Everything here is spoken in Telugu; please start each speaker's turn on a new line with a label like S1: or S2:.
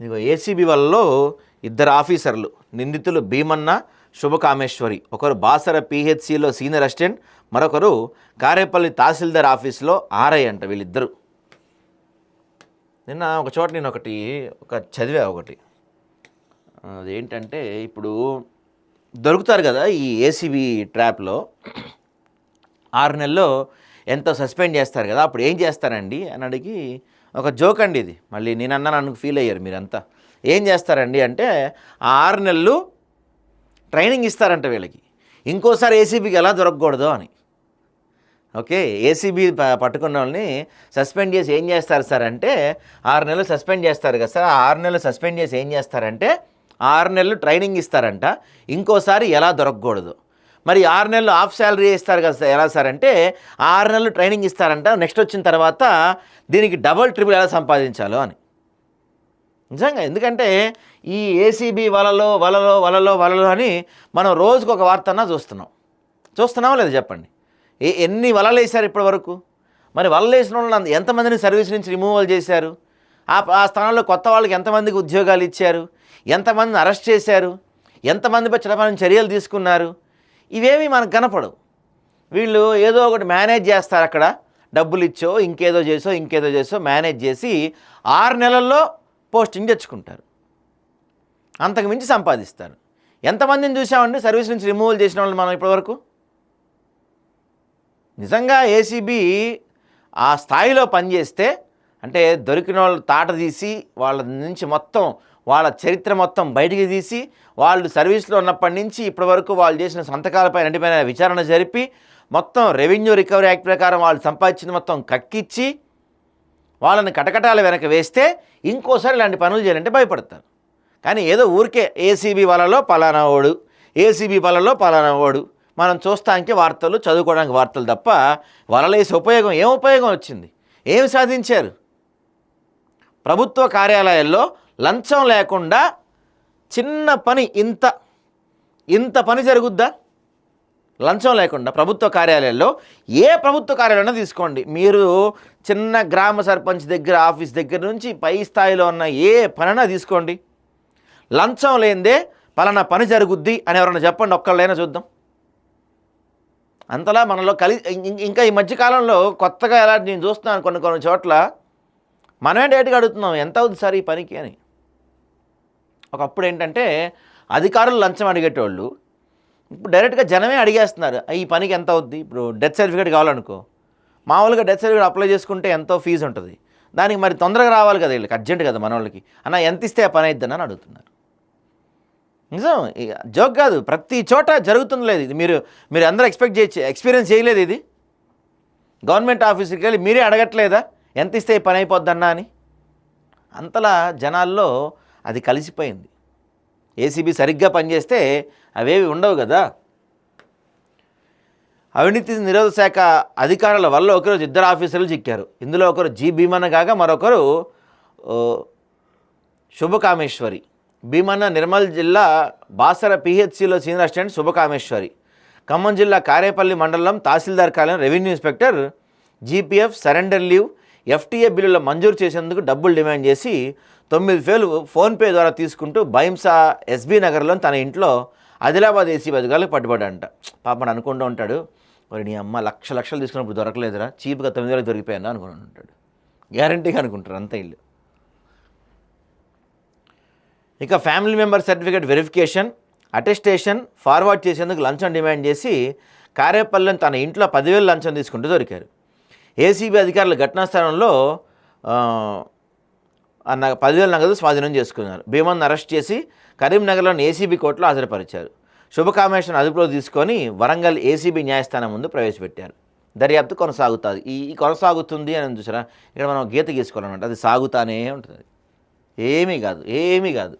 S1: ఇదిగో ఏసీబీ వాళ్ళలో ఇద్దరు ఆఫీసర్లు నిందితులు భీమన్న శుభకామేశ్వరి, ఒకరు బాసర పిహెచ్సిలో సీనియర్ అసిస్టెంట్, మరొకరు కారేపల్లి తహసీల్దార్ ఆఫీస్లో ఆర్ఐ అంట. వీళ్ళిద్దరు నిన్న ఒక చోట నేను ఒక చదివా ఒకటి. అదేంటంటే ఇప్పుడు దొరుకుతారు కదా ఈ ఏసీబీ ట్రాప్లో 6 నెలల్లో ఎంతో సస్పెండ్ చేస్తారు కదా, అప్పుడు ఏం చేస్తారండి అని అడిగి ఒక జోక్ అండి ఇది. మళ్ళీ నేనన్నా నన్ను ఫీల్ అయ్యారు మీరంతా. ఏం చేస్తారండి అంటే ఆ 6 నెలలు ట్రైనింగ్ ఇస్తారంట వీళ్ళకి, ఇంకోసారి ఏసీబీకి ఎలా దొరకకూడదు అని. ఓకే, ఏసీబీ పట్టుకున్న వాళ్ళని సస్పెండ్ చేసి ఏం చేస్తారు సార్ అంటే 6 నెలలు సస్పెండ్ చేస్తారు కదా సార్, 6 నెలలు సస్పెండ్ చేసి ఏం చేస్తారంటే 6 నెలలు ట్రైనింగ్ ఇస్తారంట, ఇంకోసారి ఎలా దొరకకూడదు. మరి 6 నెలలు ఆఫ్ శాలరీ ఇస్తారు కదా సార్, ఎలా సార్ అంటే 6 నెలలు ట్రైనింగ్ ఇస్తారంట, నెక్స్ట్ వచ్చిన తర్వాత దీనికి డబుల్ ట్రిపుల్ ఎలా సంపాదించాలో అని. నిజంగా, ఎందుకంటే ఈ ఏసీబీ వలలో అని మనం రోజుకు ఒక వార్త అన్నా చూస్తున్నామా లేదా చెప్పండి. ఎన్ని వలలు వేశారు ఇప్పటి వరకు? మరి వలలు వేసిన వాళ్ళు ఎంతమందిని సర్వీస్ నుంచి రిమూవల్ చేశారు? ఆ స్థానంలో కొత్త వాళ్ళకి ఎంతమందికి ఉద్యోగాలు ఇచ్చారు? ఎంతమందిని అరెస్ట్ చేశారు? ఎంతమందిపై చట్టపరమైన చర్యలు తీసుకున్నారు? ఇవేమీ మనకు కనపడవు. వీళ్ళు ఏదో ఒకటి మేనేజ్ చేస్తారు, అక్కడ డబ్బులు ఇచ్చో ఇంకేదో చేసో మేనేజ్ చేసి 6 నెలల్లో పోస్టింగ్ తెచ్చుకుంటారు, అంతకు మించి సంపాదిస్తారు. ఎంతమందిని చూసామండి సర్వీస్ నుంచి రిమూవల్ చేసిన వాళ్ళు మనం ఇప్పటివరకు? నిజంగా ఏసీబీ ఆ స్థాయిలో పనిచేస్తే, అంటే దొరికిన వాళ్ళు తాట తీసి వాళ్ళ నుంచి మొత్తం వాళ్ళ చరిత్ర మొత్తం బయటికి తీసి, వాళ్ళు సర్వీస్లో ఉన్నప్పటి నుంచి ఇప్పటి వరకు వాళ్ళు చేసిన సంతకాలపై అన్నిటిపైన విచారణ జరిపి, మొత్తం రెవెన్యూ రికవరీ యాక్ట్ ప్రకారం వాళ్ళు సంపాదించింది మొత్తం కక్కిచ్చి వాళ్ళని కటకటాల వెనక వేస్తే ఇంకోసారి ఇలాంటి పనులు చేయాలంటే భయపడతారు. కానీ ఏదో ఊరికే ఏసీబీ వలలో పలానా ఓడు మనం చూస్తానికి వార్తలు, చదువుకోవడానికి వార్తలు తప్ప వలలేసి ఏం ఉపయోగం వచ్చింది? ఏం సాధించారు? ప్రభుత్వ కార్యాలయాల్లో లంచం లేకుండా చిన్న పని ఇంత పని జరుగుద్దా? లంచం లేకుండా ప్రభుత్వ కార్యాలయాల్లో, ఏ ప్రభుత్వ కార్యాలయం తీసుకోండి మీరు, చిన్న గ్రామ సర్పంచ్ దగ్గర ఆఫీస్ దగ్గర నుంచి పై స్థాయిలో ఉన్న ఏ పనైనా తీసుకోండి, లంచం లేనిదే పలానా పని జరుగుద్ది అని ఎవరైనా చెప్పండి, ఒక్కళ్ళైనా చూద్దాం. అంతలా మనలో ఇంకా ఈ మధ్యకాలంలో కొత్తగా ఎలా నేను చూస్తున్నాను కొన్ని చోట్ల, మనమే డైరెక్ట్గా అడుగుతున్నాం ఎంత అవుతుంది సార్ ఈ పనికి అని. ఒకప్పుడు ఏంటంటే అధికారులు లంచం అడిగేటోళ్ళు, ఇప్పుడు డైరెక్ట్గా జనమే అడిగేస్తున్నారు ఈ పనికి ఎంత అవుద్ది. ఇప్పుడు డెత్ సర్టిఫికేట్ కావాలనుకో, మామూలుగా డెత్ సర్టిఫికేట్ అప్లై చేసుకుంటే ఎంతో ఫీజు ఉంటుంది, దానికి మరి తొందరగా రావాలి కదా, వీళ్ళకి అర్జెంట్ కదా, మన వాళ్ళకి అన్న ఎంత ఇస్తే ఆ పని అయిద్దని అని అడుగుతున్నారు. నిజం, జోక్ కాదు, ప్రతి చోట జరుగుతుంది. లేదు ఇది మీరు అందరూ ఎక్స్పీరియన్స్ చేయలేదు ఇది. గవర్నమెంట్ ఆఫీస్కి వెళ్ళి మీరే అడగట్లేదా ఎంత ఇస్తే ఈ పని అయిపోద్దన్నా అని? అంతలా జనాల్లో అది కలిసిపోయింది. ఏసీబీ సరిగ్గా పనిచేస్తే అవేవి ఉండవు కదా. అవినీతి నిరోధక శాఖ అధికారుల వల్ల ఒకరోజు 2 ఆఫీసర్లు చిక్కారు. ఇందులో ఒకరు జి భీమన్న కాగా మరొకరు శుభకామేశ్వరి. భీమన్న నిర్మల్ జిల్లా బాసర పిహెచ్సిలో సీనియర్ అసిస్టెంట్, శుభకామేశ్వరి ఖమ్మం జిల్లా కారేపల్లి మండలం తహసీల్దార్ కార్యాలయం revenue inspector. GPF, surrender leave, FTA బిల్లుల మంజూరు చేసేందుకు డబ్బులు డిమాండ్ చేసి 9,000 ఫోన్పే ద్వారా తీసుకుంటూ బైంసా ఎస్బీ నగర్లో తన ఇంట్లో ఆదిలాబాద్ ఏసీబీ అధికారులకు పట్టుబడ్డంట. పాపం అనుకుంటూ ఉంటాడు, మరి నీ అమ్మ లక్షలు తీసుకున్నప్పుడు దొరకలేదురా, చీప్గా 9,000 దొరికిపోయాను అనుకుని ఉంటాడు. గ్యారంటీగా అనుకుంటారు అంత ఇల్లు. ఇక family member certificate verification, attestation forward చేసేందుకు లంచం డిమాండ్ చేసి కారేపల్లిలో తన ఇంట్లో 10,000 లంచం తీసుకుంటూ దొరికారు. ఏసీబీ అధికారులు ఘటనా స్థలంలో 10,000 నగదు స్వాధీనం చేసుకున్నారు. భీమన్ను అరెస్ట్ చేసి కరీంనగర్లోని ఏసీబీ కోర్టులో హాజరుపరిచారు. శుభకామేశ్వరం అదుపులో తీసుకొని వరంగల్ ఏసీబీ న్యాయస్థానం ముందు ప్రవేశపెట్టారు. దర్యాప్తు కొనసాగుతుంది. ఈ కొనసాగుతుంది అని చూసారా, ఇక్కడ మనం గీత గీసుకోవాలన్నమాట, అది సాగుతానే ఉంటుంది, ఏమీ కాదు.